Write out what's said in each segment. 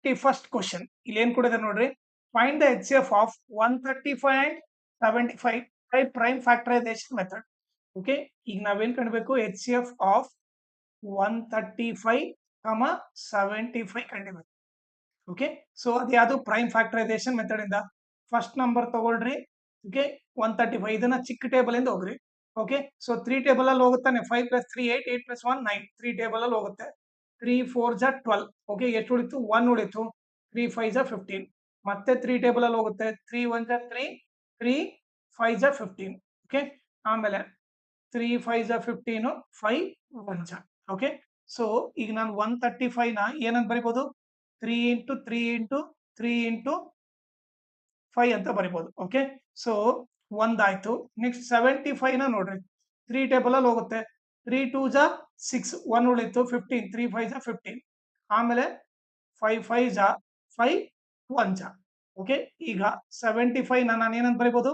51st question ಇಲ್ಲಿ ಏನ್ ಕೊಡಿದೆ ನೋಡ್ರಿ, find the HCF of 135 and 75 by prime factorisation method. Okay, ಈಗ ನಾವೇನ್ ಕಂಡ್ಬೇಕು, HCF ಆಫ್ 135, 75 ಕಂಡಿಬೇಕು. ಓಕೆ, ಸೊ ಅದು ಯಾವುದು ಪ್ರೈಮ್ ಫ್ಯಾಕ್ಟರೈಸೇಷನ್ ಮೆಥಡ್ ಇಂದ ಫಸ್ಟ್ ನಂಬರ್ ತಗೊಳ್ರಿ. ಓಕೆ, 135 ಇದನ್ನ ಚಿಕ್ಕ ಟೇಬಲ್ ಇಂದ ಹೋಗ್ರಿ. ಓಕೆ, ಸೊ 3 ಟೇಬಲ್ ಅಲ್ಲಿ ಹೋಗುತ್ತಾನೆ, 5 + 3 8, 8 + 1 9, 3 ಟೇಬಲ್ ಅಲ್ಲಿ ಹೋಗುತ್ತೆ. 3 4 12. ಓಕೆ, ಎಷ್ಟು ಉಳಿತು? 1 ಉಳಿತು. 3 5 15. ಮತ್ತೆ 3 ಟೇಬಲ್ ಅಲ್ಲಿ ಹೋಗುತ್ತೆ. 3 1 3, 3 5 15. ಓಕೆ, ಆಮೇಲೆ 3 5 15, 5 1. ಓಕೆ, ಸೊ ಈಗ ನಾನು 135 ನ ಏನಂತ ಬರಿಬಹುದು? 3 × 3 × 3 × 5 ಅಂತ ಬರಿಬಹುದು. ಓಕೆ, ಸೊ ಒಂದಾಯ್ತು. ನೆಕ್ಸ್ಟ್ 75 ನ ನೋಡ್ರಿ, 3 ಟೇಬಲ್ ಅಲ್ಲಿ ಹೋಗುತ್ತೆ. 3 2 6, 1 ಉಳಿತು. 15, 3 5 15. ಆಮೇಲೆ 5 5 5 1. ಓಕೆ, ಈಗ 75 ನ ನಾನು ಏನಂತ ಬರಿಬಹುದು?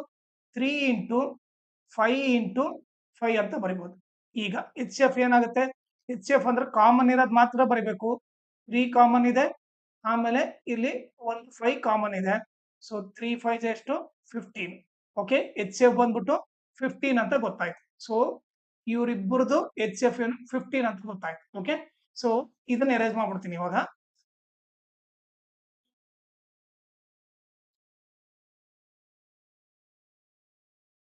3 × 5 × 5 ಅಂತ ಬರಿಬಹುದು. ಈಗ HCF ಏನಾಗುತ್ತೆ? HCF ಅಂದ್ರೆ ಕಾಮನ್ ಇರೋದು ಮಾತ್ರ ಬರಿಬೇಕು. 3 ಕಾಮನ್ ಇದೆ, ಆಮೇಲೆ ಇಲ್ಲಿ 1 5 ಕಾಮನ್ ಇದೆ. ಸೊ 3 5 ಎಷ್ಟು? 15. ಓಕೆ, HCF ಬಂದ್ಬಿಟ್ಟು 15 ಅಂತ ಗೊತ್ತಾಯ್ತು. ಸೊ ಇವರಿಬ್ಬರದು HCF ಏನು? 15 ಅಂತ ಗೊತ್ತಾಯ್ತು. ಓಕೆ, ಸೊ ಇದನ್ನ ಎರೇಸ್ ಮಾಡ್ಬಿಡ್ತೀನಿ ಇವಾಗ.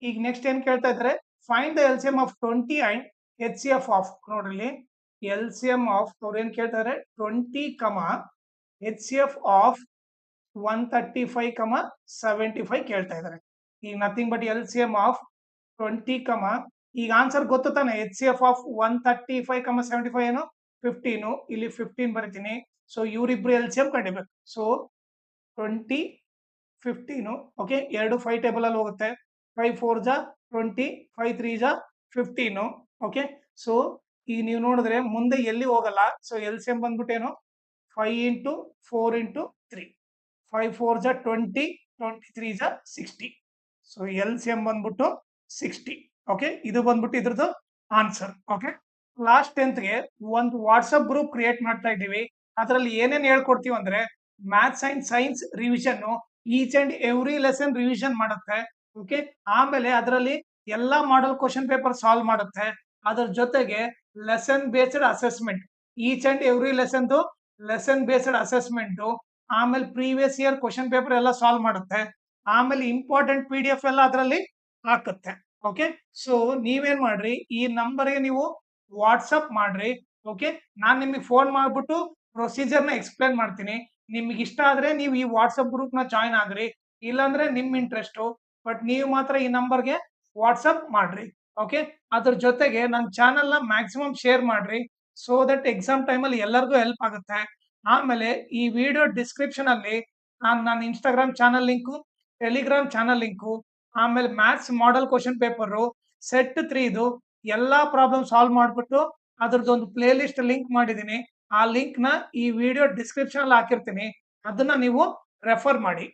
ಈಗ ನೆಕ್ಸ್ಟ್ ಏನ್ ಕೇಳ್ತಾ ಇದ್ದಾರೆ? Find the LCM of 20 and HCF of, ನೋಡ್ರಿ LCM ಆಫ್ ಅವ್ರು ಏನ್ ಕೇಳ್ತಾರೆ? 20, HCF ಆಫ್ 135, 75 ಕೇಳ್ತಾ ಇದ್ದಾರೆ. ಈಗ ನಥಿಂಗ್ ಬಟ್ LCM ಆಫ್ 20, ಈಗ ಆನ್ಸರ್ ಗೊತ್ತು ತಾನೆ? HCF ಆಫ್ 135, 75 ಏನು? 15. ಇಲ್ಲಿ 15 ಬರಿತೀನಿ. ಸೊ ಇವರಿಬ್ರು LCM ಕಂಡಿಬೇಕು. ಸೊ 20 15. ಓಕೆ, 2 5 ಟೇಬಲ್ ಅಲ್ಲಿ ಹೋಗುತ್ತೆ. 5 4 20, 5 3 15. ಓಕೆ, ಸೊ ಈಗ ನೀವು ನೋಡಿದ್ರೆ ಮುಂದೆ ಎಲ್ಲಿ ಹೋಗಲ್ಲ. ಸೊ LCM ಬಂದ್ಬಿಟ್ಟು ಏನು? 5 × 4 × 3, 5 4 20, 23 60. ಸೊ LCM ಬಂದ್ಬಿಟ್ಟು 60. ಓಕೆ, ಇದು ಬಂದ್ಬಿಟ್ಟು ಇದ್ರದ್ದು ಆನ್ಸರ್. ಓಕೆ, ಲಾಸ್ಟ್ 10th ಗೆ ಒಂದು ವಾಟ್ಸ್ಆಪ್ ಗ್ರೂಪ್ ಕ್ರಿಯೇಟ್ ಮಾಡ್ತಾ ಇದ್ದೀವಿ. ಅದರಲ್ಲಿ ಏನೇನ್ ಹೇಳ್ಕೊಡ್ತೀವಿ ಅಂದ್ರೆ, maths and science revision, each and every lesson revision ಮಾಡುತ್ತೆ. ಓಕೆ, ಆಮೇಲೆ ಅದರಲ್ಲಿ ಎಲ್ಲಾ ಮಾಡೆಲ್ ಕ್ವಶನ್ ಪೇಪರ್ ಸಾಲ್ವ್ ಮಾಡುತ್ತೆ. ಅದರ ಜೊತೆಗೆ lesson based assessment, each and every lesson based assessment, ಆಮೇಲೆ ಪ್ರೀವಿಯಸ್ ಇಯರ್ ಕ್ವಶನ್ ಪೇಪರ್ ಎಲ್ಲ ಸಾಲ್ವ್ ಮಾಡುತ್ತೆ. ಆಮೇಲೆ ಇಂಪಾರ್ಟೆಂಟ್ PDF ಎಲ್ಲ ಅದರಲ್ಲಿ ಹಾಕುತ್ತೆ. ಓಕೆ, ಸೊ ನೀವೇನ್ ಮಾಡ್ರಿ, ಈ ನಂಬರ್ಗೆ ನೀವು ವಾಟ್ಸಪ್ ಮಾಡ್ರಿ. ಓಕೆ, ನಾನ್ ನಿಮಗೆ ಫೋನ್ ಮಾಡ್ಬಿಟ್ಟು ಪ್ರೊಸೀಜರ್ ನ ಎಕ್ಸ್ಪ್ಲೇನ್ ಮಾಡ್ತೀನಿ. ನಿಮ್ಗೆ ಇಷ್ಟ ಆದ್ರೆ ನೀವು ಈ ವಾಟ್ಸಪ್ ಗ್ರೂಪ್ ನ ಜಾಯ್ನ್ ಆಗ್ರಿ, ಇಲ್ಲಾಂದ್ರೆ ನಿಮ್ ಇಂಟ್ರೆಸ್ಟ್. ಬಟ್ ನೀವು ಮಾತ್ರ ಈ ನಂಬರ್ಗೆ ವಾಟ್ಸಪ್ ಮಾಡ್ರಿ. ಓಕೆ, ಅದ್ರ ಜೊತೆಗೆ ನನ್ನ ಚಾನೆಲ್ ನ ಮ್ಯಾಕ್ಸಿಮಮ್ ಶೇರ್ ಮಾಡ್ರಿ, ಸೋ ದಟ್ ಎಕ್ಸಾಮ್ ಟೈಮಲ್ಲಿ ಎಲ್ಲರಿಗೂ ಹೆಲ್ಪ್ ಆಗುತ್ತೆ. ಆಮೇಲೆ ಈ ವಿಡಿಯೋ ಡಿಸ್ಕ್ರಿಪ್ಷನ್ ಅಲ್ಲಿ ನನ್ನ Instagram channel link, Telegram channel link, ಆಮೇಲೆ maths model question paper set 3 ಎಲ್ಲಾ ಪ್ರಾಬ್ಲಮ್ ಸಾಲ್ವ್ ಮಾಡ್ಬಿಟ್ಟು ಅದ್ರದ್ದೊಂದು ಪ್ಲೇ ಲಿಸ್ಟ್ ಲಿಂಕ್ ಮಾಡಿದೀನಿ. ಆ ಲಿಂಕ್ ನ ಈ ವಿಡಿಯೋ ಡಿಸ್ಕ್ರಿಪ್ಷನ್ ಅಲ್ಲಿ ಹಾಕಿರ್ತೀನಿ. ಅದನ್ನ ನೀವು ರೆಫರ್ ಮಾಡಿ.